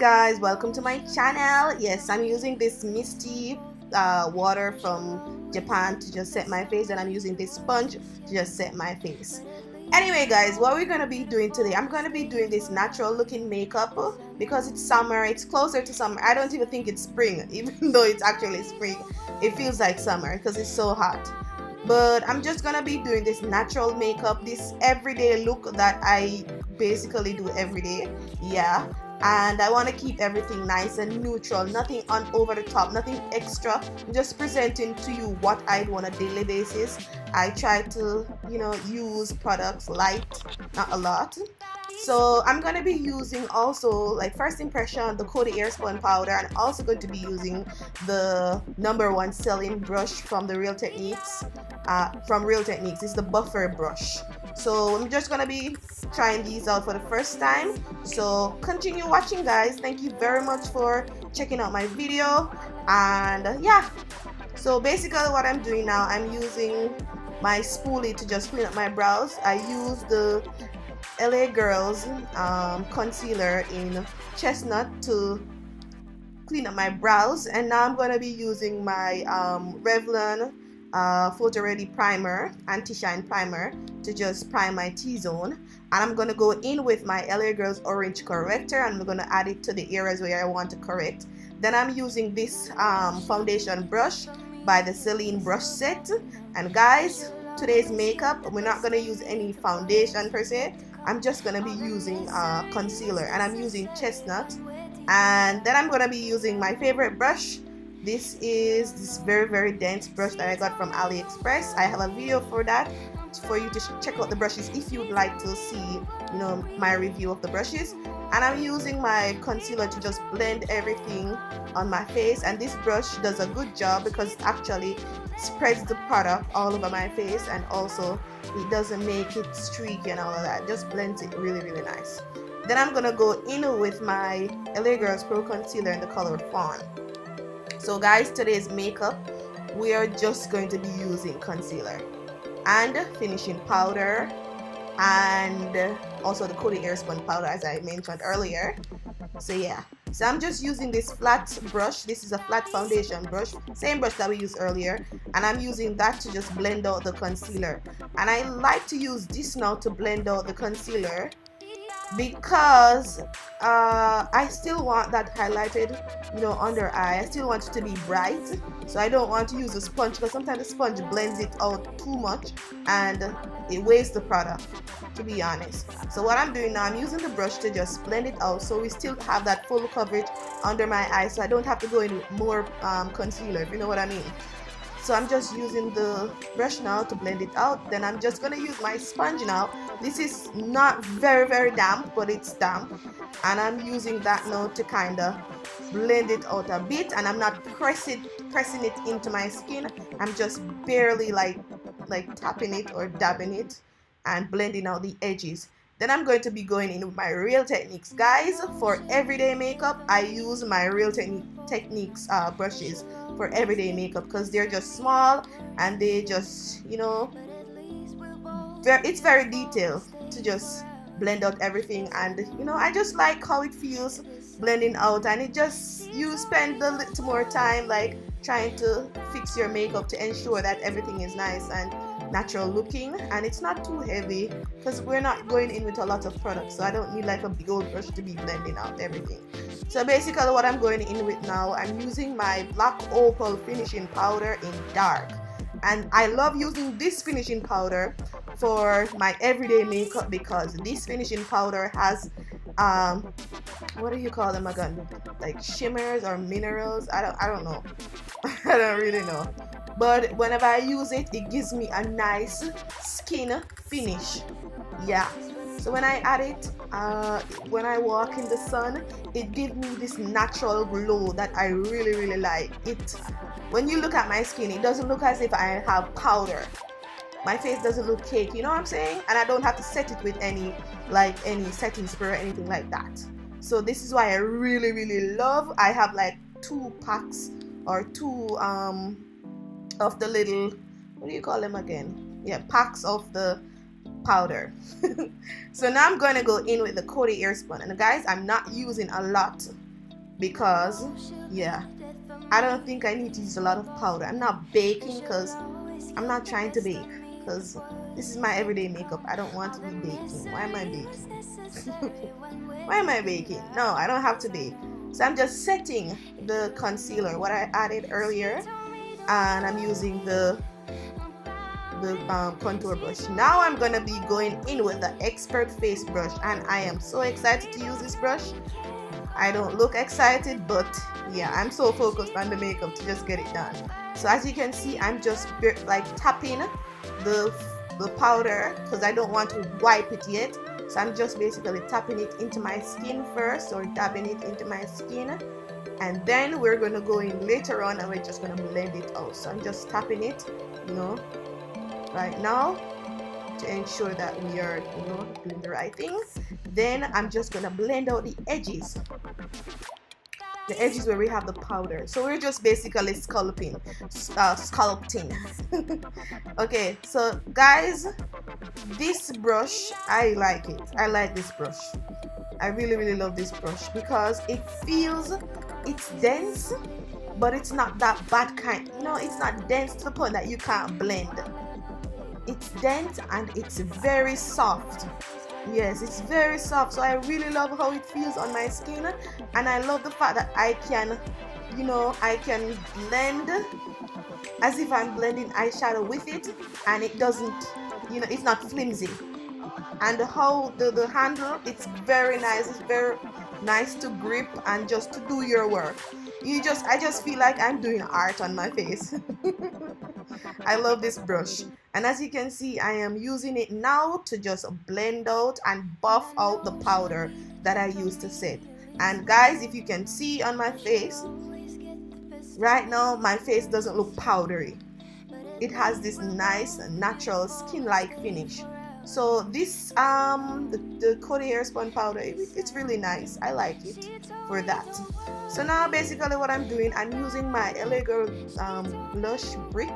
guys, welcome to my channel. Yes, I'm using this misty water from Japan to just set my face, and I'm using this sponge to just set my face. Anyway guys, what we're gonna be doing today, I'm gonna be doing this natural looking makeup because it's summer. It's closer to summer. I don't even think it's spring, even though it's actually spring. It feels like summer because it's so hot. But I'm just gonna be doing this natural makeup, this everyday look that I basically do every day. Yeah, and I want to keep everything nice and neutral, nothing on over the top, nothing extra. I'm just presenting to you what I do on a daily basis. I try to, use products light, not a lot. So I'm going to be using also, like, first impression, the Coty Airspun powder, and I'm also going to be using the #1 selling brush from the Real Techniques. It's the buffer brush. So I'm just going to be trying these out for the first time. So continue watching guys. Thank you very much for checking out my video. And yeah, so basically what I'm doing now, I'm using my spoolie to just clean up my brows. I use the LA Girls concealer in Chestnut to clean up my brows, and now I'm going to be using my Revlon Photo Ready primer, anti-shine primer, to just prime my T-zone. And I'm going to go in with my LA Girls orange corrector, and I'm going to add it to the areas where I want to correct. Then I'm using this foundation brush by the Sylyne brush set. And guys, today's makeup, we're not going to use any foundation per se. I'm just going to be using concealer, and I'm using Chestnut. And then I'm going to be using my favorite brush. This is this very dense brush that I got from Aliexpress. I have a video for that, for you to check out the brushes if you would like to see, my review of the brushes. And I'm using my concealer to just blend everything on my face, and this brush does a good job because it actually spreads the product all over my face, and also it doesn't make it streaky and all of that. Just blends it really nice. Then I'm gonna go in with my LA Girls Pro Concealer in the color Fawn. So guys, today's makeup, we are just going to be using concealer and finishing powder, and also the Coty Airspun powder, as I mentioned earlier. So yeah, so I'm just using this flat brush. This is a flat foundation brush, same brush that we used earlier, and I'm using that to just blend out the concealer. And I like to use this now to blend out the concealer because I still want that highlighted, under eye. I still want it to be bright, so I don't want to use a sponge because sometimes the sponge blends it out too much and it wastes the product, to be honest. So what I'm doing now, I'm using the brush to just blend it out so we still have that full coverage under my eye, so I don't have to go in with more concealer, if you know what I mean. So I'm just using the brush now to blend it out. Then I'm just gonna use my sponge now. This is not very damp, but it's damp, and I'm using that now to kind of blend it out a bit. And I'm not pressing it into my skin. I'm just barely like tapping it or dabbing it and blending out the edges. Then I'm going to be going in with my Real Techniques. Guys, for everyday makeup, I use my Real Techniques brushes for everyday makeup because they're just small and they just, it's very detailed to just blend out everything. And I just like how it feels blending out, and it just, you spend a little more time like trying to fix your makeup to ensure that everything is nice and natural looking, and it's not too heavy because we're not going in with a lot of products, so I don't need like a big old brush to be blending out everything. So basically what I'm going in with now, I'm using my black opal finishing powder in dark, and I love using this finishing powder for my everyday makeup because this finishing powder has what do you call them again, like shimmers or minerals, I don't know. I don't really know, but whenever I use it, it gives me a nice skin finish. Yeah, so when I add it, when I walk in the sun, it gives me this natural glow that I really like. It, when you look at my skin, it doesn't look as if I have powder. My face doesn't look cake, you know what I'm saying? And I don't have to set it with any setting spray or anything like that. So this is why I really love. I have like 2 packs or 2 of the little, what do you call them again? Yeah, packs of the powder. So now I'm going to go in with the Coty Airspun, and guys, I'm not using a lot because yeah, I don't think I need to use a lot of powder. I'm not baking because I'm not trying to bake, because this is my everyday makeup. I don't want to be baking. Why am I baking? Why am I baking? No, I don't have to bake. So I'm just setting the concealer, what I added earlier, and I'm using the contour brush. Now I'm gonna be going in with the Expert face brush, and I am so excited to use this brush. I don't look excited, but yeah, I'm so focused on the makeup to just get it done. So as you can see, I'm just like tapping the powder because I don't want to wipe it yet. So I'm just basically tapping it into my skin first, or dabbing it into my skin, and then we're gonna go in later on and we're just gonna blend it out. So I'm just tapping it, you know, right now to ensure that we are, you know, doing the right thing. Then I'm just gonna blend out the edges where we have the powder. So we're just basically sculpting. Okay, so guys, this brush, I like it. I like this brush. I really love this brush because it feels, it's dense, but it's not that bad kind. You know, it's not dense to the point that you can't blend. It's dense and it's very soft. Yes, it's very soft. So I really love how it feels on my skin, and I love the fact that I can, you know, I can blend as if I'm blending eyeshadow with it, and it doesn't, you know, it's not flimsy. And how the handle, it's very nice. It's very nice to grip and just to do your work. I just feel like I'm doing art on my face. I love this brush, and as you can see, I am using it now to just blend out and buff out the powder that I used to set. And guys, if you can see on my face right now, my face doesn't look powdery. It has this nice natural skin-like finish. So this the Coty Airspun powder, it's really nice. I like it for that. So now basically what I'm doing, I'm using my LA Girl blush brick,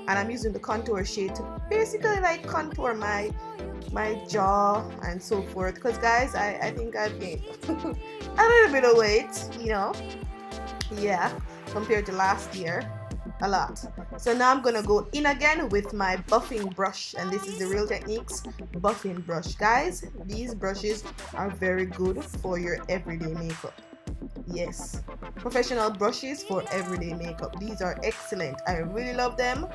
and I'm using the contour shade to basically like contour my jaw and so forth, because guys, I think I've gained a little bit of weight, you know, yeah, compared to last year, a lot. So now I'm gonna go in again with my buffing brush, and this is the Real Techniques buffing brush. Guys, these brushes are very good for your everyday makeup. Yes, professional brushes for everyday makeup. These are excellent. I really love them,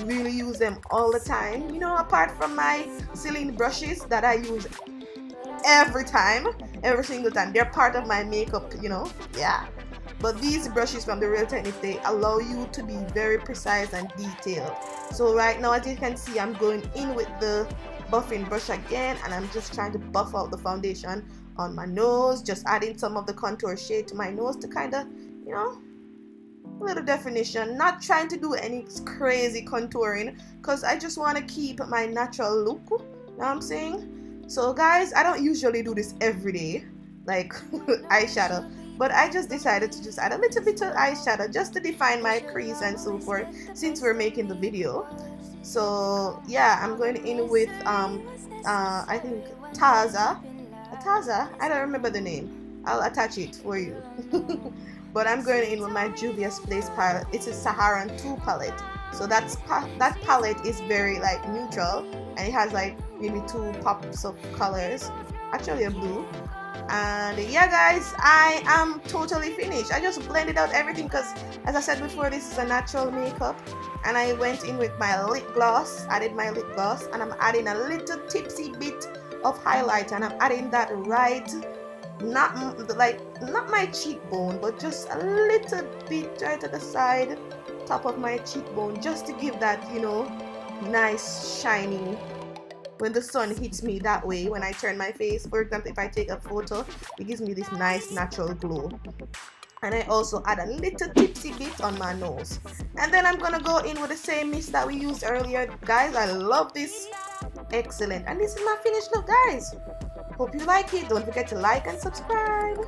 really use them all the time, you know, apart from my Sylyne brushes that I use every single time. They're part of my makeup, you know, yeah. But these brushes from the Real Techniques, they allow you to be very precise and detailed. So right now, as you can see, I'm going in with the buffing brush again, and I'm just trying to buff out the foundation on my nose, just adding some of the contour shade to my nose to kind of, you know, a little definition. Not trying to do any crazy contouring because I just want to keep my natural look, you know what I'm saying? So guys, I don't usually do this every day, like eyeshadow, but I just decided to just add a little bit of eyeshadow just to define my crease and so forth, since we're making the video. So yeah, I'm going in with I think Taza, I don't remember the name. I'll attach it for you. But I'm going in with my Juvia's Place palette. It's a Saharan 2 palette. So that palette is very like neutral, and it has like maybe 2 pops of colors, actually a blue. And yeah guys, I am totally finished. I just blended out everything because, as I said before, this is a natural makeup. And I went in with my lip gloss, added my lip gloss, and I'm adding a little tipsy bit of highlight, and I'm adding that right, not my cheekbone, but just a little bit right at the side, top of my cheekbone, just to give that, you know, nice shining when the sun hits me that way. When I turn my face, for example, if I take a photo, it gives me this nice natural glow. And I also add a little tipsy bit on my nose, and then I'm gonna go in with the same mist that we used earlier. Guys, I love this. Excellent. And this is my finished look, guys. Hope you like it. Don't forget to like and subscribe.